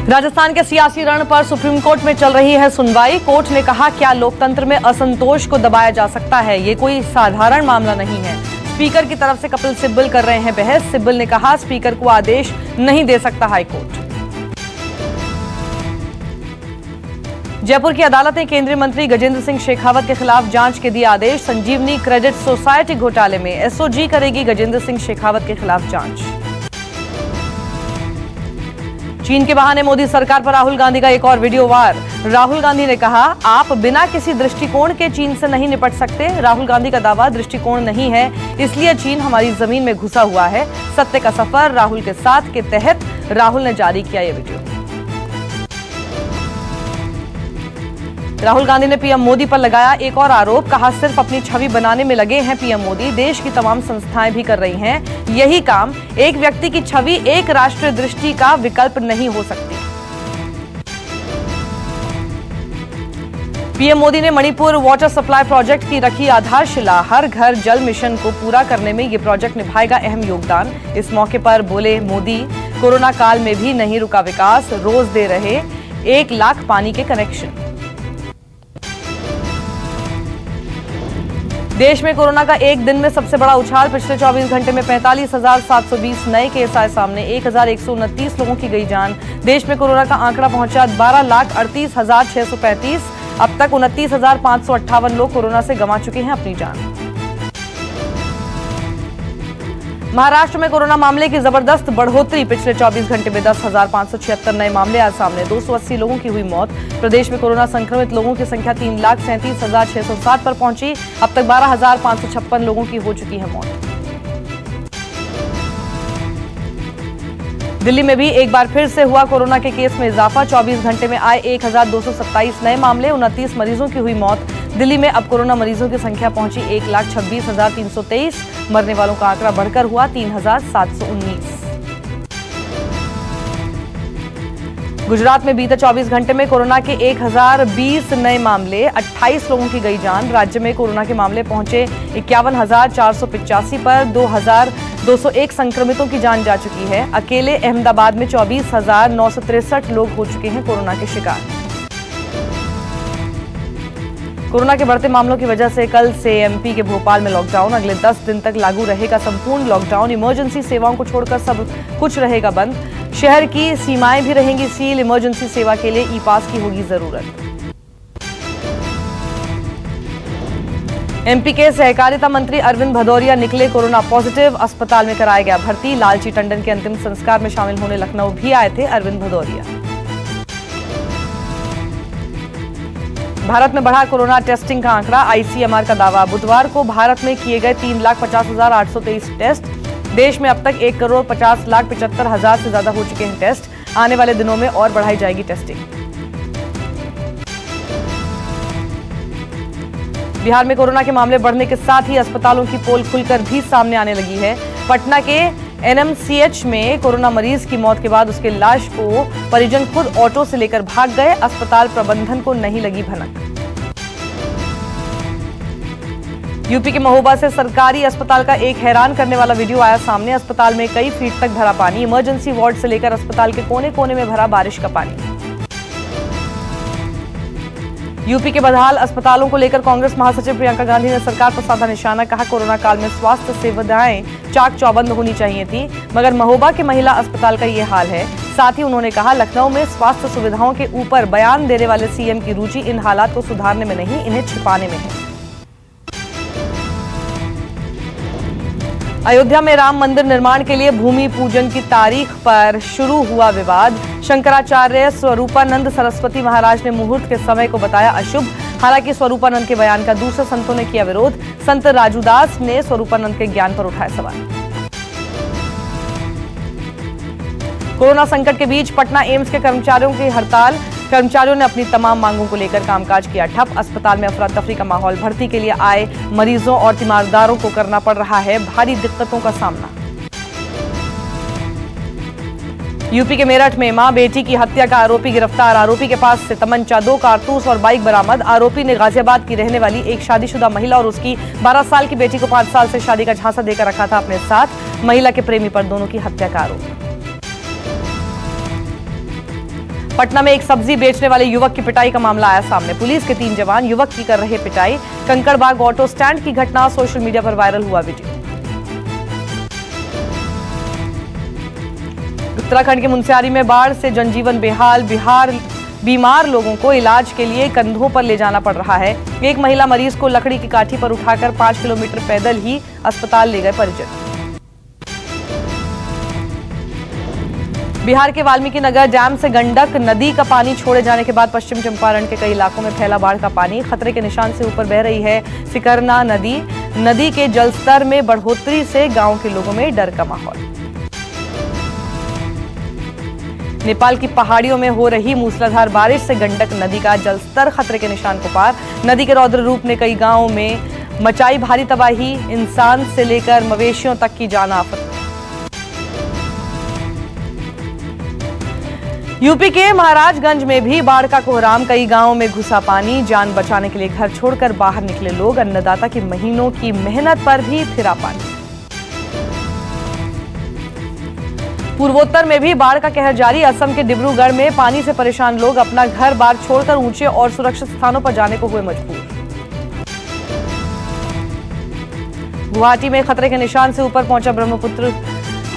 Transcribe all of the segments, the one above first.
राजस्थान के सियासी रण पर सुप्रीम कोर्ट में चल रही है सुनवाई। कोर्ट ने कहा, क्या लोकतंत्र में असंतोष को दबाया जा सकता है? ये कोई साधारण मामला नहीं है। स्पीकर की तरफ से कपिल सिब्बल कर रहे हैं बहस। सिब्बल ने कहा, स्पीकर को आदेश नहीं दे सकता हाईकोर्ट। जयपुर की अदालत ने केंद्रीय मंत्री गजेंद्र सिंह शेखावत के खिलाफ जांच के दिए आदेश। संजीवनी क्रेडिट सोसाइटी घोटाले में एसओजी करेगी गजेंद्र सिंह शेखावत के खिलाफ जांच। चीन के बहाने मोदी सरकार पर राहुल गांधी का एक और वीडियो वार। राहुल गांधी ने कहा, आप बिना किसी दृष्टिकोण के चीन से नहीं निपट सकते। राहुल गांधी का दावा, दृष्टिकोण नहीं है इसलिए चीन हमारी जमीन में घुसा हुआ है। सत्य का सफर राहुल के साथ के तहत राहुल ने जारी किया ये वीडियो। राहुल गांधी ने पीएम मोदी पर लगाया एक और आरोप। कहा, सिर्फ अपनी छवि बनाने में लगे हैं पीएम मोदी। देश की तमाम संस्थाएं भी कर रही हैं यही काम। एक व्यक्ति की छवि एक राष्ट्रीय दृष्टि का विकल्प नहीं हो सकती। पीएम मोदी ने मणिपुर वाटर सप्लाई प्रोजेक्ट की रखी आधारशिला। हर घर जल मिशन को पूरा करने में ये प्रोजेक्ट निभाएगा अहम योगदान। इस मौके पर बोले मोदी, कोरोना काल में भी नहीं रुका विकास। रोज दे रहे 1 लाख पानी के कनेक्शन। देश में कोरोना का एक दिन में सबसे बड़ा उछाल। पिछले 24 घंटे में 45,720 नए केस आए सामने। 1,129 लोगों की गई जान। देश में कोरोना का आंकड़ा पहुंचा 12,38,635। अब तक 29,558 लोग कोरोना से गंवा चुके हैं अपनी जान। महाराष्ट्र में कोरोना मामले की जबरदस्त बढ़ोतरी। पिछले 24 घंटे में 10,576 नए मामले आए सामने। 280 लोगों की हुई मौत। प्रदेश में कोरोना संक्रमित लोगों की संख्या 3,37,607 पर पहुंची। अब तक 12,556 लोगों की हो चुकी है मौत। दिल्ली में भी एक बार फिर से हुआ कोरोना के केस में इजाफा। 24 घंटे में आए 1,227 नए मामले। 29 मरीजों की हुई मौत। दिल्ली में अब कोरोना मरीजों की संख्या पहुंची 1,26,323। मरने वालों का आंकड़ा बढ़कर हुआ 3,719। गुजरात में बीते 24 घंटे में कोरोना के 1,020 नए मामले। 28 लोगों की गई जान। राज्य में कोरोना के मामले पहुंचे 51,485 पर। 2,201 संक्रमितों की जान जा चुकी है। अकेले अहमदाबाद में 24,963 लोग हो चुके हैं कोरोना के शिकार। कोरोना के बढ़ते मामलों की वजह से कल से एमपी के भोपाल में लॉकडाउन। अगले 10 दिन तक लागू रहेगा संपूर्ण लॉकडाउन। इमरजेंसी सेवाओं को छोड़कर सब कुछ रहेगा बंद। शहर की सीमाएं भी रहेंगी सील। इमरजेंसी सेवा के लिए ई पास की होगी जरूरत। एमपी के सहकारिता मंत्री अरविंद भदौरिया निकले कोरोना पॉजिटिव। अस्पताल में कराया गया भर्ती। लालजी टंडन के अंतिम संस्कार में शामिल होने लखनऊ भी आए थे अरविंद भदौरिया। भारत में बढ़ा कोरोना टेस्टिंग का आंकड़ा। आईसीएमआर का दावा, बुधवार को भारत में किए गए 3,50,823 टेस्ट। देश में अब तक 1,50,75,000 से ज्यादा हो चुके हैं टेस्ट। आने वाले दिनों में और बढ़ाई जाएगी टेस्टिंग। बिहार में कोरोना के मामले बढ़ने के साथ ही अस्पतालों की पोल खुलकर भी सामने आने लगी है। पटना के एनएमसीएच में कोरोना मरीज की मौत के बाद उसके लाश को परिजन खुद ऑटो से लेकर भाग गए। अस्पताल प्रबंधन को नहीं लगी भनक। यूपी के महोबा से सरकारी अस्पताल का एक हैरान करने वाला वीडियो आया सामने। अस्पताल में कई फीट तक भरा पानी। इमरजेंसी वार्ड से लेकर अस्पताल के कोने कोने में भरा बारिश का पानी। यूपी के बदहाल अस्पतालों को लेकर कांग्रेस महासचिव प्रियंका गांधी ने सरकार पर साधा निशाना। कहा, कोरोना काल में स्वास्थ्य सेवाएं चाक चौबंद होनी चाहिए थी, मगर महोबा के महिला अस्पताल का ये हाल है। साथ ही उन्होंने कहा, लखनऊ में स्वास्थ्य सुविधाओं के ऊपर बयान देने वाले सीएम की रुचि इन हालात को सुधारने में नहीं, इन्हें छिपाने में है। अयोध्या में राम मंदिर निर्माण के लिए भूमि पूजन की तारीख पर शुरू हुआ विवाद। शंकराचार्य स्वरूपानंद सरस्वती महाराज ने मुहूर्त के समय को बताया अशुभ। हालांकि स्वरूपानंद के बयान का दूसरे संतों ने किया विरोध। संत राजूदास ने स्वरूपानंद के ज्ञान पर उठाए सवाल। कोरोना संकट के बीच पटना एम्स के कर्मचारियों की हड़ताल। कर्मचारियों ने अपनी तमाम मांगों को लेकर कामकाज किया ठप। अस्पताल में अफरा तफरी का माहौल। भर्ती के लिए आए मरीजों और तीमारदारों को करना पड़ रहा है भारी दिक्कतों का सामना। यूपी के मेरठ में मां बेटी की हत्या का आरोपी गिरफ्तार। आरोपी के पास से तमंचा, 2 कारतूस और बाइक बरामद। आरोपी ने गाजियाबाद की रहने वाली एक शादीशुदा महिला और उसकी 12 साल की बेटी को 5 साल से शादी का झांसा देकर रखा था अपने साथ। महिला के प्रेमी पर दोनों की हत्या का आरोप। पटना में एक सब्जी बेचने वाले युवक की पिटाई का मामला आया सामने। पुलिस के 3 जवान युवक की कर रहे पिटाई। कंकड़बाग ऑटो स्टैंड की घटना सोशल मीडिया पर वायरल हुआ वीडियो। उत्तराखंड के मुनस्यारी में बाढ़ से जनजीवन बेहाल। बीमार लोगों को इलाज के लिए कंधों पर ले जाना पड़ रहा है। एक महिला मरीज को लकड़ी की काठी पर उठाकर 5 किलोमीटर पैदल ही अस्पताल ले गए परिजन। बिहार के वाल्मीकि नगर डैम से गंडक नदी का पानी छोड़े जाने के बाद पश्चिम चंपारण के कई इलाकों में फैला बाढ़ का पानी। खतरे के निशान से ऊपर बह रही है सिकरना नदी। नदी के जलस्तर में बढ़ोतरी से गांव के लोगों में डर का माहौल। नेपाल की पहाड़ियों में हो रही मूसलाधार बारिश से गंडक नदी का जलस्तर खतरे के निशान को पार। नदी के रौद्र रूप ने कई गांवों में मचाई भारी तबाही। इंसान से लेकर मवेशियों तक की जान आफत। यूपी के महाराजगंज में भी बाढ़ का कोहराम। कई गांवों में घुसा पानी। जान बचाने के लिए घर छोड़कर बाहर निकले लोग। अन्नदाता की महीनों की मेहनत पर भी फिरा पानी। पूर्वोत्तर में भी बाढ़ का कहर जारी। असम के डिब्रूगढ़ में पानी से परेशान लोग अपना घर बार छोड़कर ऊंचे और सुरक्षित स्थानों पर जाने को हुए मजबूर। गुवाहाटी में खतरे के निशान से ऊपर पहुंचा ब्रह्मपुत्र।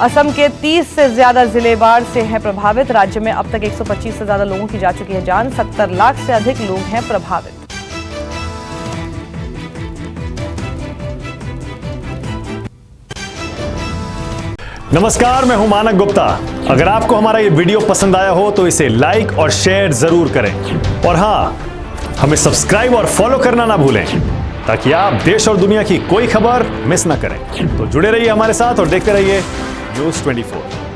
असम के 30 से ज्यादा जिले बाढ़ से हैं प्रभावित। राज्य में अब तक 125 से ज्यादा लोगों की जा चुकी है जान। 70 लाख से अधिक लोग हैं प्रभावित। नमस्कार, मैं हूं मानक गुप्ता। अगर आपको हमारा ये वीडियो पसंद आया हो तो इसे लाइक और शेयर जरूर करें। और हां, हमें सब्सक्राइब और फॉलो करना ना भूलें ताकि आप देश और दुनिया की कोई खबर मिस ना करें। तो जुड़े रहिए हमारे साथ और देखते रहिए News 24।